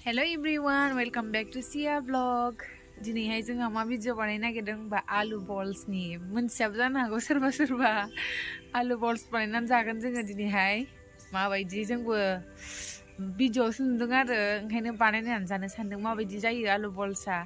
Hello everyone, welcome back to Sia vlog. दिनैहाय जोंहा मा भिडिअ बानायनो नागिरदों बा आलु बल्सनि मोनथियाबो जानो हागौ सोरबा आलु बल्स बानायनानै जागोन जोङो दिनैहाय माबायदि जोंबो भिडिअआवसो नुदों आरो ओंखायनो बानायनानै जानो सानदों माबायदि जायो आलु बल्सआ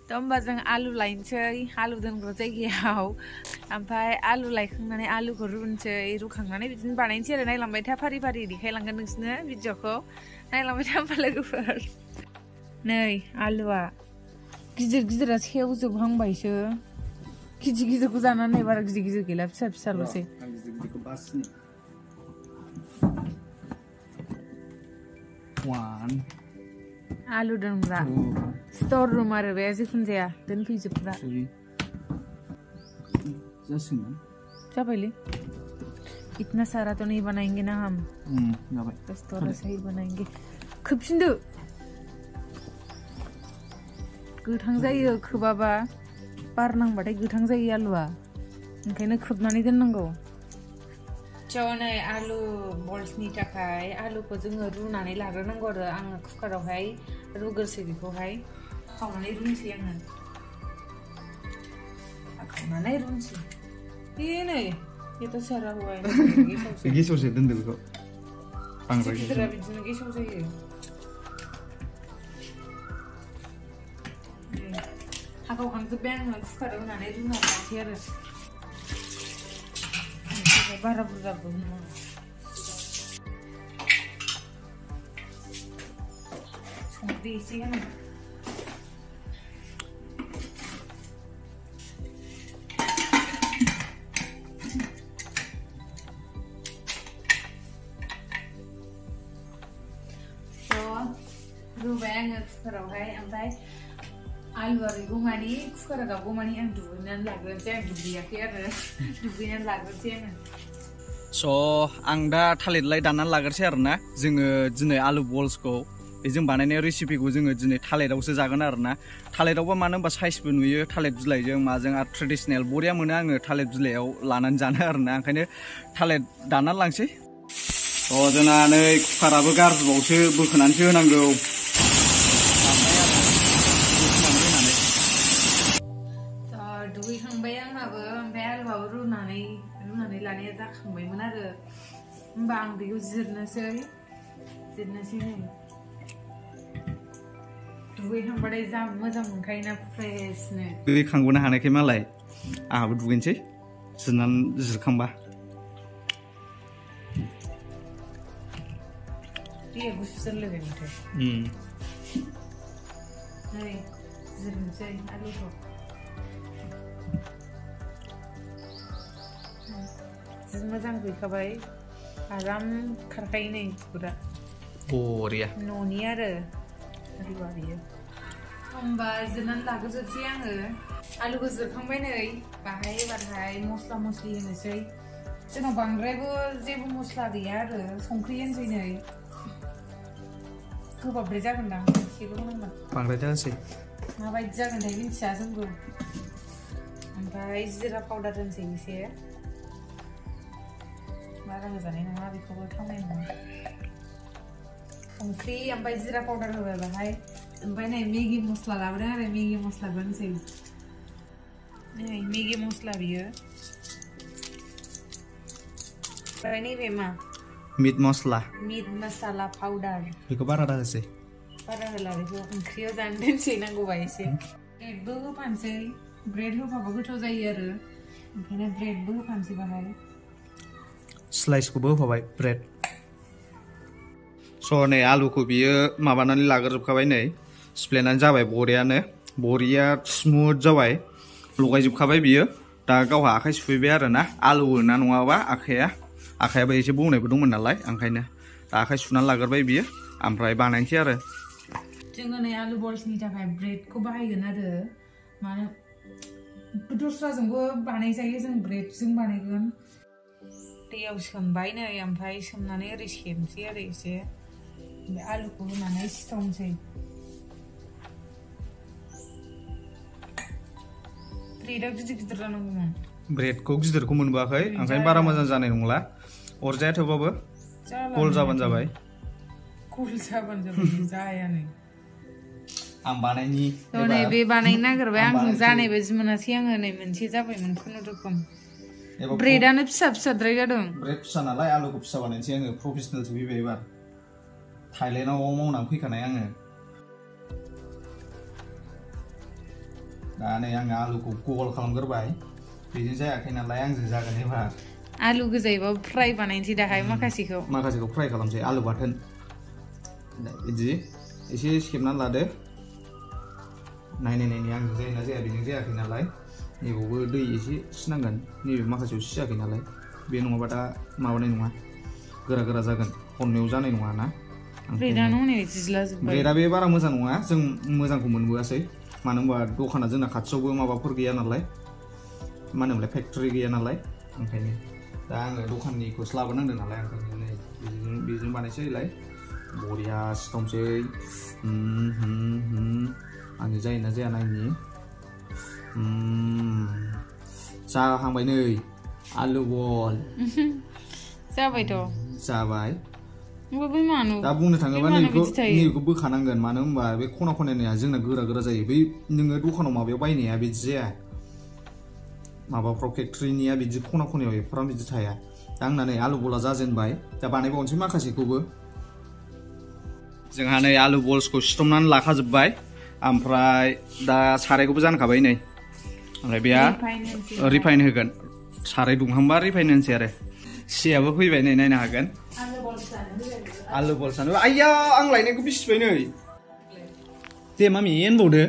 थ' होमबा जों आलु लायनोसै आलु दोनग्रा जायगायाव ओमफ्राय आलु लायखांनानै आलुखौ रुनोसै रुखांनानै बिदिनो बानायनोसै आरो नायलांबाय था फारि फारि देखायलांगोन नोंसोरनो भिडिअखौ नायलांबाय था होमबा लोगोफोर नै आलुआ गिदिर गिदिरा सेवजोबहांबायसो गिदिर गिदिरखौ जानानै बारा गिदिर गिदिर गैला फिसा फिसाल'सै आलु दोनग्रा स्ट'र रुम आरो बे जिखुनु जाया दोनफैजोबग्रा जाबायलै इतना सारा तो नहीं बनाएंगे ना हम बस थोड़ा सा ही बनाएंगे खोबफिनदो गोथां जायो खोबाबा बार नांबाथाय गोथां जायो आलुआ ओंखायनो खोबनानै दोननांगौ नै आलु बल्सनि थाखाय आलुखौ जोङो रुनानै लाग्रोनांगौ आरो आङो कुकारावहाय रुग्रोसै बेखौहाय खावनानै रुनोसै आङो खावनानै रुनोसै नै itu cara huay gisau sih dendel kok bangsa gisau bikin gisau saja aku kan sebeng sekarang nane itu nggak pasir bara berapa seperti sih kan रुबाय आङो कुकारावहाय ओमफ्राय आलुआ रुइगौमानि कुकारा गावगौमानि आं दुगैनानै लाग्रोनोसै आं दुगैयाखै आरो दुगैनानै लाग्रोनोसै आङो आं दा थालिरलाय दाननानै लाग्रोसै आरोना जोङो दिनै आलु बल्सखौ बेजों बानायनाय रेसिपिखौ जोङो दिनै थालिरावसो जागोन आरोना थालिरावबा मानो होनबा साइजबो नुयो थालिर बिलाइजों माजों आरो ट्रेडिशनेल बरिया मोनो आङो थालिर बिलाइयाव लानानै जानो आरोना ओंखायनो थालिर दाननानै लांसै जोंना नै कुकाराबो गाज्रिबावसो बोखोनानैसो होनांगौ दुगैखांबाय आंहाबो ओमफ्राय आलुआबो रुनानै लानाया जाखांबायमोन आरो होमबा आं बेखौ जिरनोसै नै दुगैखांबाथाय जा मोजां मोनखायोना फ्रेशनो दुगैखांबोनो हानायखाय मालाय आंहाबो दुगैनोसै जिरखांबा दैया गुसु जालायबाय माथो नै जिरनोसै आलुखौ मोजां गैखाबाय आराम खारखायो नै बिगुरा बरिया न'नि आरो आलुआ बियो होमबा जिरनानै लाग्रोजोबसै आङो आलुखौ जिरखांबाय नै बाहाय एबारहाय मस्ला मस्लि होनोसै जोंनाव बांद्रायबो जेबो मस्ला गैया आरो संख्रि होनोसै नै गोबाबद्राय जागोनदां एसेल' होनांगोन बांद्राय जासै माबायदि जागोनथाय मिथिया जोंबो ओमफ्राय जिरा पाउडार होनोसै एसे बारा मोजाङै नङा बेखौबो थावनाय नङा संख्रि ओमफ्राय जिरा पाउडार होबाय बाहाय ओमफ्राय नै मेगि मस्ला लाबोदों आरो मेगि मस्लाबो होनोसै नै मेगि मस्ला बियो ओमफ्राय नैबे मा मिट मसाला पाउडार बेखौ बारा दाहोसै बारा होला बेखौ ओंख्रियाव जानो दोनसै नांगौबा एसे ब्रेडबो होफानोसै ब्रेड होफाबा गोथाव जायो आरो ओंखायनो ब्रेडबो होफानोसै बाहाय स्लाइसखौबो होफाबाय ब्रेड नै आलुखौ बियो माबानानै लाग्रोजोबखाबाय नै सिफ्लेनानै जाबाय बरिया स्मुथ जाबाय लगायजोबखाबाय बियो दा गावहा आखाइ सुफैबाय आरोना आलु ना नङाबा आखायाबो एसे बौनायबो दंमोन नालाय ओंखायनो दा आखाइ सुनानै लाग्रोबाय बियो ओमफ्राय बानायनोसै आरो जोङो नै आलु बल्सनि थाखाय ब्रेडखौ बाहायगोन आरो मानो दस्राजोंबो बानायजायो जों ब्रेडजों बानायगोन दैयाव सोमबाय नै ओमफ्राय सोमनानै ओरै सेमसै आरो एसे बे आलुखौ होनानै सिथावनोसै ब्रेडआ गिदिर गिदिर जानांगौमोन ब्रेडखौ गिदिरखौ मोनबोआखै ओंखायनो बारा मोजां जानाय नंला अरजाया थेवबाबो गल जाबानो जाबाय गल जाबानो जाबाय जायानो आं बानायनि नै बे बानायनो नागिरबाय आं जानाय बायदि मोनासै आङो नै मोनसे जाबायमोन खुनुरुखुम ब्रेडानो फिसा फिसाद्राय जादों ब्रेड फिसा नालाय आलुखौ फिसा बानायनोसै आङो प्रफेसनेलसो फैबाय एबार थाइलेन्डआव मावनानै फैखानाय आङो दा नै आङो आलुखौ गल खालामग्रोबाय बेजों जायाखै नालाय आंजों जागोन एबार आलु गोजायैबाबो फ्राय बानायनोसै दाहाय माखासेखौ फ्राय खालामसै आलु बाथोन बिदि एसे सेबनानै लादो नायनाय आंजों जायोना जाया बेजों जायाखै नालाय नैबावबो दै एसे सिनांगोन नैबे माखासेयाव सियाखै नालाय बे नङाबा दा माबानाय नङा गोरा जागोन हरनायाव जानाय नङा ना ब्रेडा बे बारा मोजां नङा जों मोजांखौ मोनबोआसै मानो होनबा दखाना जोंना खाथियावबो माबाफोर गैया नालाय मा होनोमोनलाय फेक्टरि गैया नालाय ओंखायनो दा आङो दखाननिखौसो लाबोनांदों नालाय ओंखायनो नै बेजों बानायसैलाय बरिया सिथावसै आंनि जायोना जाया नायनि जाहांबाय नै आलु बल जाबाय दा बुंनो थाङोबा नैखौ बोखानांगोन मानो होनबा बे खना खनाया जोंना गोरा जायो बै नोङो दखानाव माबायाव बायनाया बिदि जाया माबाफ्राव फेक्टरिनिया बिदि खना खनायाव एफाराब बिदि थाया दा आंना नै आलु बला जाजेनबाय दा बानायबावनोसै माखासेखौबो जोंहा नै आलु बल्सखौ सिथमनानै लाखाजोब्बाय ओमफ्राय दा सारायखौबो जानखाबाय नै ओमफ्राय बेहा रिफाइन होगोन साराय दुंहांबा रिफाइन होनोसै आरो सियाबो फैबाय नै नायनो हागोन आलु बल्सानो आइया आं लायनायखौ बिसिबाय नै दे मामि एनबावदो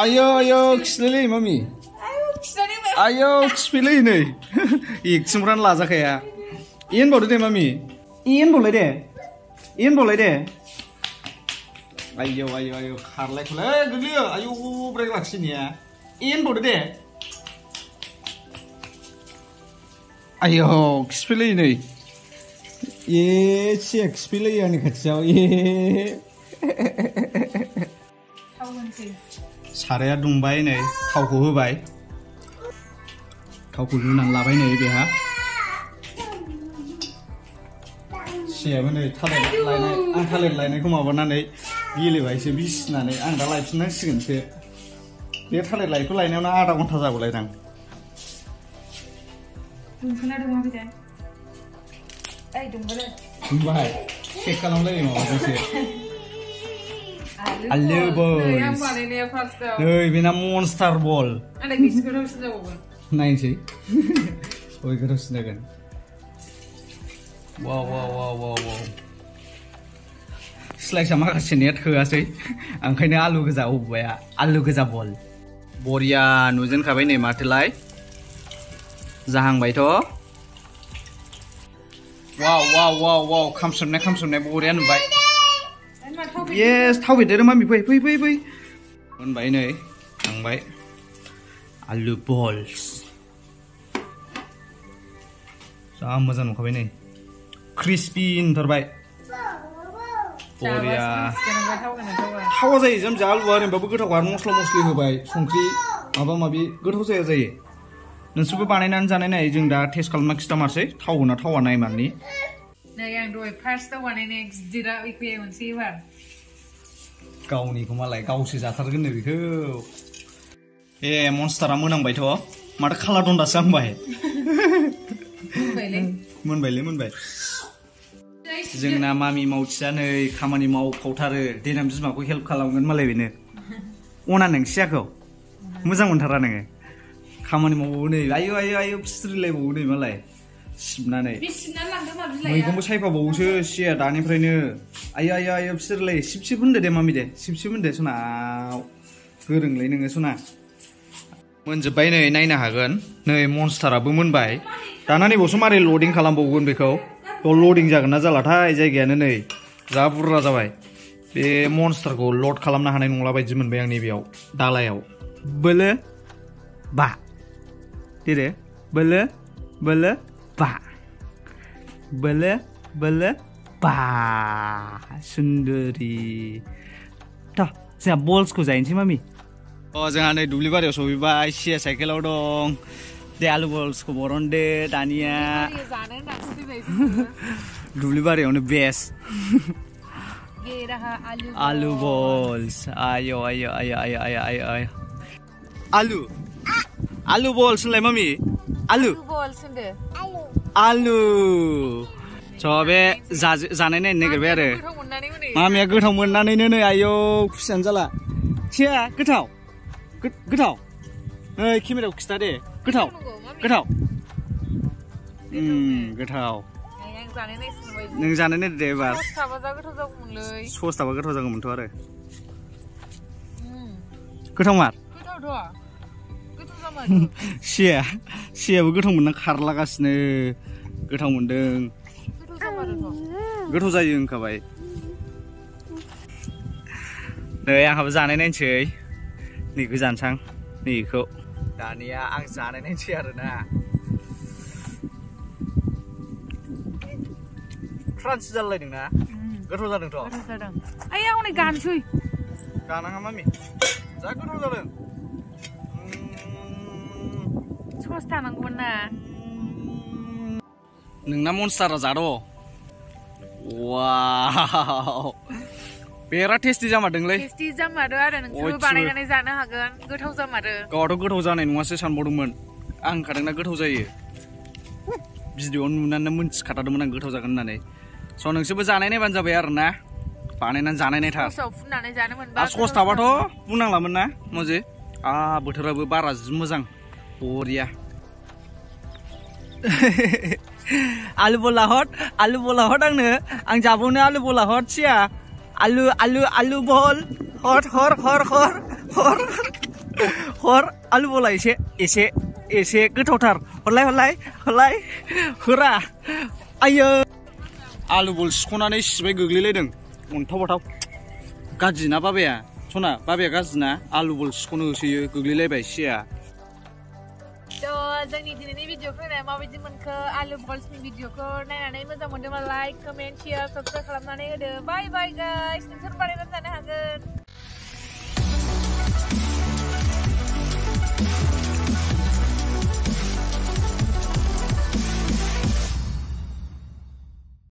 आयौ खिलायलै मामि आयौ खिफैलै नै एकसिमफ्रानो लाजाखाया एनबावदो दे मामि एनबावलाय दे आयौ खारलायखौलै गोग्लैयो आयौ ब्रेक लाखिनाया एनबावदो दे आयौ खिफैलै नै सिया खिफैलै आंनि खाथियाव साराया दुंबाय नै थावखौ होबाय थावखौ लुनानै लाबाय नै बेहा सियाबो नै थालिर लायनायखौ माबानानै गेलेबायसो बिसिनानै आं दा लायफिननांसिगोनसो बे थालिर लायखौ लायनायावनो आधा घन्टा जागौलायदां दुंबाय चेक खालामलायो माबाजोंसो आलु बल नै बेना मन्स्टार बल नायनोसै बय गोथावसिन जागोन वाव स्लाइसा माखासेनिया थोआसै ओंखायनो आलु गोजा अबबाया आलु गोजा बल बरिया नुजेनखाबाय नै माथोलाय जाहांबायथ' वाव खामसोमनाय बरिया नुबाय येस थाव बेदेरो मामि फै मोनबाय नै थांबाय आलु बल्स जा मोजां नुखाबाय नै क्रिस्पि नुथारबाय बरिया थावा जायो जोंजा आलुआ ओरैनोबाबो गोथाव आरो मस्ला मस्लि होबाय संख्रि माबा माबि गोथाव जायो नोंसोरबो बानायनानै जानाय नाय जों दा टेस्ट खालामना खिथामारसै थावना थावा नायमारनि नै आं दहाय फार्स्टआव बानायनाय गिदिरा फैयोमोनसै एबार गावनिखौ मालाय गावसो जाथारगोन नो बेखौ ए मन्स्टारा मोनांबायथ' माथो खाला दन्दासो आंबाय मोनबाय जोंना मामि मावथिया नै खामानि मावफावथारो देनां बिमाखौ हेल्प खालामगोन मालाय बेनो अना नोंसियाखौ मोजां मोनथारा नोङो खामानि मावबावो नै आयौ फिस्रिलायबावो नै मालाय सिबनानै मैगंबो सायफाबावोसो सिया दानिफ्रायनो आयौ फिस्रिलाय सिबसिब होनदो दे मामि दे सिबसिब होनदो सनाव गोरोंलै नोङो सना मोनजोब्बाय नै नायनो हागोन नै मन्स्टाराबो मोनबाय दाना नैबावसो मारै लडिं खालामबावगोन बेखौ बेयाव लडिं जागोन ना जालाथाय जायगायानो नै जा बुरजा जाबाय बे मन्स्टारखौ लड खालामनो हानाय नंला बायदि मोनबाय आं नैबेयाव दालायाव बोलो बा देदे बोलो बा बोलो बा सुन्दरी थ' जोंहा बल्सखौ जाहैनोसै मामि जोंहा नै दुब्लि बारियाव सफैबाय सिया साइकेलाव दं दे आलु बल्सखौ बरनदो दानिया दुब्लि बारियावनो बेस्ट ये रहा आलू बॉल्स आयो आयो आयो आयो आयो आयो आयो आलू बॉल्स होनलाय मामि आलु बॉल्स होनदो आलु स' बे जानाय नायनो नागिरबाय आरो मामिया गोथाव मोननानैनो नै आयौ खुसियानो जाला सिया गोथाव नै केमेरायाव खिथा दे गोथाव गोथाव नों जानाय नायदो दे एबार ससथाबा गोथाव जागौमोनथ' आरो गोथाव मार सियाबो गोथाव मोनना खारलागासिनो गोथाव मोनदों गोथाव जायो होनखाबाय नै आंहाबो जानाय नायनोसै नै गोजानसां नै बेखौ दानिया आं जानाय नायनोसै आरोना क्रान्चि जालायदोंना गोथाव जादोंथ' आइ आं हनै गानसै गानाङा मामि जा गोथाव जादों सस थानांगौमोन ना नोंना मन्स्टारा जाद' वाव बेराद टेस्टि जामारदोंलै टेस्टि जामारो आरो नोंसोरबो बानायनानै जानो हागोन गोथाव जामारो गावथ' गोथाव जानाय नङासो सानबावदोंमोन आं होनखादोंना गोथाव जायो भिडिअ'आव नुनानै मोनथिखाथारदोंमोन आं गोथाव जागोन होननानै स' नोंसोरबो जानाय नायबानो जाबाय आरोना बानायनानै जानाय नायथार ससाव फुननानै जानो मोनबा सस थाबाथ' बुंनांलामोन ना मजे बोथोराबो बारा जि मोजां बरिया आलु बला हट आंनो आं जाबावनो आलु बला हट सिया आलु बल हर आलु बला एसे गोथावथार हरलाय होरा आयो आलु बल सिख'नानै सिबाय गोग्लैलायदों अन्थाव बाथाव गाज्रि ना बाबाया सना बाबाया गाज्रि ना आलु बल सिख'नो होसोयो गोग्लैलायबाय सिया जोंनि दिनैनि भिडिअखौ नायनानै माबायदि मोनखो आलु बल्सनि भिडिअखौ नायनानै मोजां मोनदोंबा लाइक कमेन्ट शेयार साबस्क्राइब खालामनानै होदो बाय बाय गाइस नोंसोर बानायनानै जानो हागोन